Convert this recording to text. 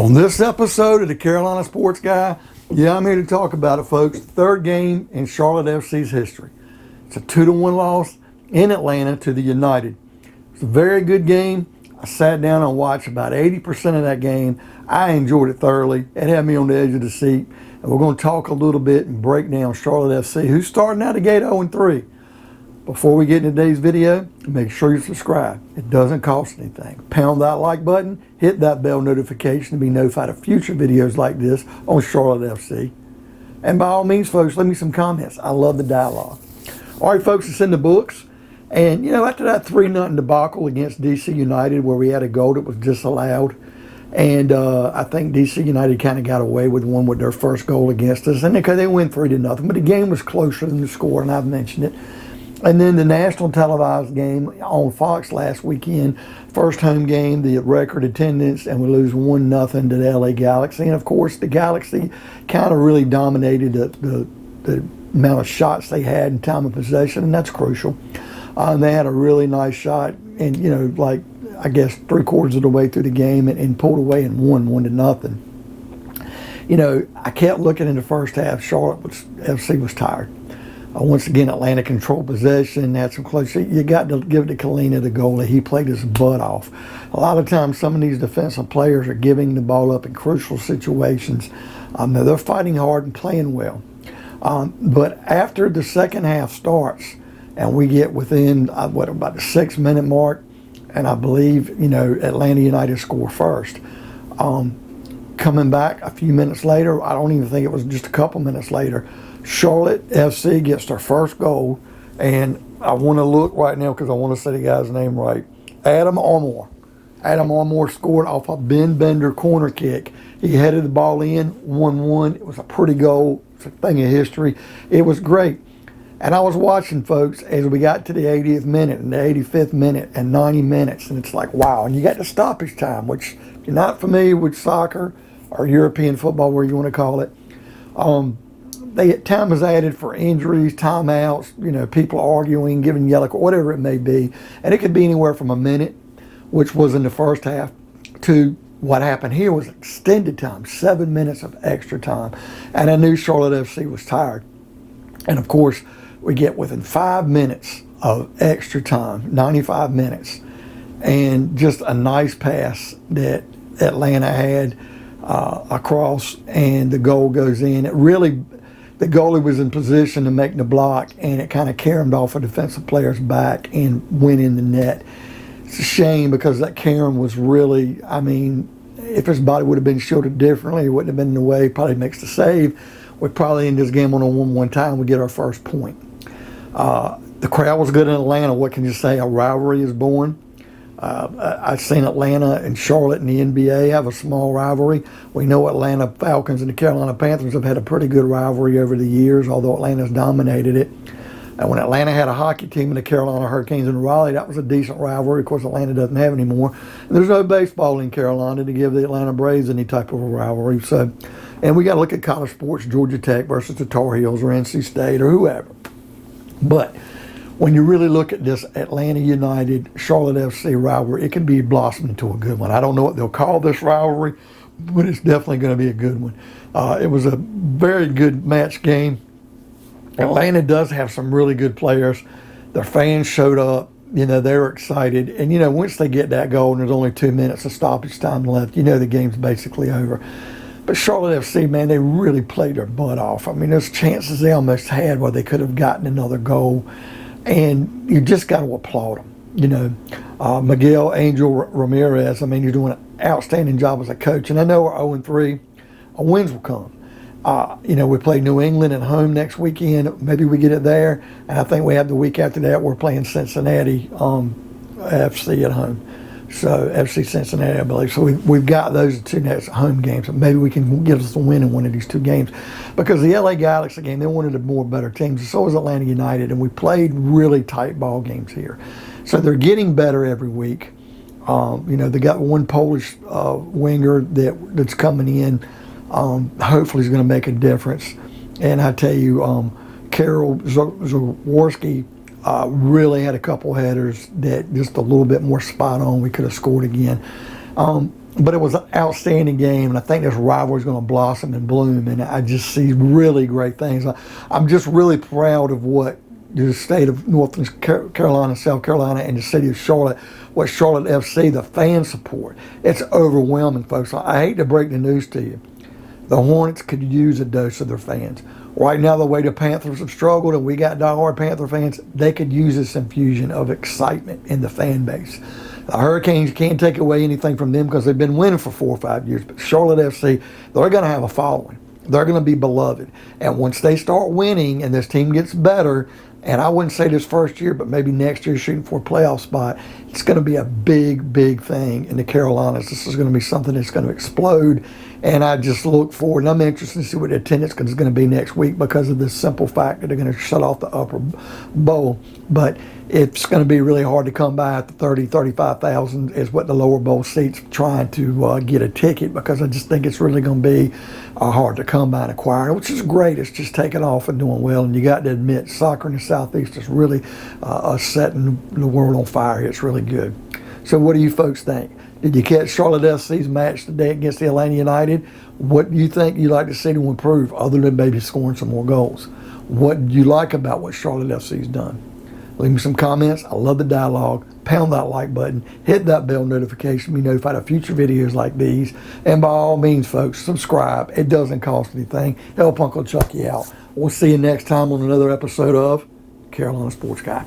On this episode of the Carolina Sports Guy, I'm here to talk about it, folks. Third game in Charlotte FC's history. It's a 2-1 loss in Atlanta to the United. It's a very good game. I sat down and watched about 80% of that game. I enjoyed it thoroughly. It had me on the edge of the seat. And we're going to talk a little bit and break down Charlotte FC, who's starting out the gate 0-3. Before we get into today's video, make sure you subscribe. It doesn't cost anything. Pound that like button, hit that bell notification to be notified of future videos like this on Charlotte FC. And by all means, folks, leave me some comments. I love the dialogue. All right, folks, it's in the books. And, after that 3-0 debacle against DC United where we had a goal that was disallowed, and I think DC United kind of got away with one with their first goal against us, and they went 3-0, but the game was closer than the score, and I've mentioned it. And then the national televised game on Fox last weekend, first home game, the record attendance, and we lose 1-0 to the LA Galaxy. And of course, the Galaxy kind of really dominated the amount of shots they had in time of possession, and that's crucial. They had a really nice shot, and I guess 3/4 of the way through the game, and pulled away and won 1-0. I kept looking in the first half. Charlotte FC was tired. Once again, Atlanta controlled possession, had some close. You got to give it to Kalina, the goalie. He played his butt off. A lot of times, some of these defensive players are giving the ball up in crucial situations. They're fighting hard and playing well. But after the second half starts, and we get within, about the 6-minute mark, and I believe, Atlanta United score first. Coming back a few minutes later, I don't even think it was just a couple minutes later, Charlotte FC gets their first goal, and I want to look right now because I want to say the guy's name right. Adam Armour. Adam Armour scored off a Ben Bender corner kick. He headed the ball in, 1-1. It was a pretty goal. It's a thing of history. It was great. And I was watching, folks, as we got to the 80th minute and the 85th minute and 90 minutes, and it's like, wow. And you got the stoppage time, which if you're not familiar with soccer or European football, where you want to call it, time is added for injuries, timeouts, people arguing, giving yellow, whatever it may be. And it could be anywhere from a minute, which was in the first half, to what happened here was extended time, 7 minutes of extra time. And I knew Charlotte FC was tired. And of course, we get within 5 minutes of extra time, 95 minutes, and just a nice pass that Atlanta had across, and the goal goes in. The goalie was in position to make the block, and it kind of caromed off a defensive player's back and went in the net. It's a shame because that carom was really, if his body would have been shielded differently, it wouldn't have been in the way. Probably makes the save. We'd probably end this game on a 1-1 time. We get our first point. The crowd was good in Atlanta. What can you say? A rivalry is born. I've seen Atlanta and Charlotte in the NBA have a small rivalry. We know Atlanta Falcons and the Carolina Panthers have had a pretty good rivalry over the years, although Atlanta's dominated it. And when Atlanta had a hockey team in the Carolina Hurricanes in Raleigh, that was a decent rivalry. Of course, Atlanta doesn't have anymore. And there's no baseball in Carolina to give the Atlanta Braves any type of a rivalry. And we got to look at college sports, Georgia Tech versus the Tar Heels or NC State or whoever. But when you really look at this Atlanta United, Charlotte FC rivalry, it can be blossomed into a good one. I don't know what they'll call this rivalry, but it's definitely going to be a good one. It was a very good match game. Atlanta does have some really good players. Their fans showed up. They were excited. And, once they get that goal and there's only 2 minutes of stoppage time left, the game's basically over. But Charlotte FC, man, they really played their butt off. There's chances they almost had where they could have gotten another goal. And you just got to applaud them. Miguel Angel Ramirez, he's doing an outstanding job as a coach. And I know we're 0-3. Wins will come. We play New England at home next weekend. Maybe we get it there. And I think we have the week after that, we're playing Cincinnati FC at home. So FC Cincinnati, I believe. So we've got those two next home games. Maybe we can get us a win in one of these two games. Because the LA Galaxy game, they wanted a more better teams. And so was Atlanta United. And we played really tight ball games here. So they're getting better every week. They got one Polish winger that's coming in. Hopefully he's going to make a difference. And I tell you, Karol Zawarski really had a couple headers that just a little bit more spot on. We could have scored again. but it was an outstanding game, and I think this rivalry is going to blossom and bloom, and I just see really great things. I'm just really proud of what the state of North Carolina, South Carolina, and the city of Charlotte, what Charlotte FC, the fan support. It's overwhelming, folks. I hate to break the news to you. The Hornets could use a dose of their fans. Right now, the way the Panthers have struggled, and we got diehard Panther fans, they could use this infusion of excitement in the fan base. The Hurricanes can't take away anything from them because they've been winning for 4 or 5 years. But Charlotte FC, they're going to have a following. They're going to be beloved. And once they start winning and this team gets better, and I wouldn't say this first year, but maybe next year shooting for a playoff spot, it's going to be a big, big thing in the Carolinas. This is going to be something that's going to explode. And I just look forward, and I'm interested to see what the attendance is going to be next week because of this simple fact that they're going to shut off the upper bowl. But it's going to be really hard to come by at the 30, 35,000 is what the lower bowl seats trying to get a ticket, because I just think it's really going to be hard to come by and acquire, which is great. It's just taking off and doing well. And you got to admit, soccer in the Southeast is really setting the world on fire. It's really good. So what do you folks think? Did you catch Charlotte FC's match today against the Atlanta United? What do you think you'd like to see to improve other than maybe scoring some more goals? What do you like about what Charlotte FC's done? Leave me some comments. I love the dialogue. Pound that like button. Hit that bell notification to be notified of future videos like these. And by all means, folks, subscribe. It doesn't cost anything. Help Uncle Chucky out. We'll see you next time on another episode of Carolina Sports Guy.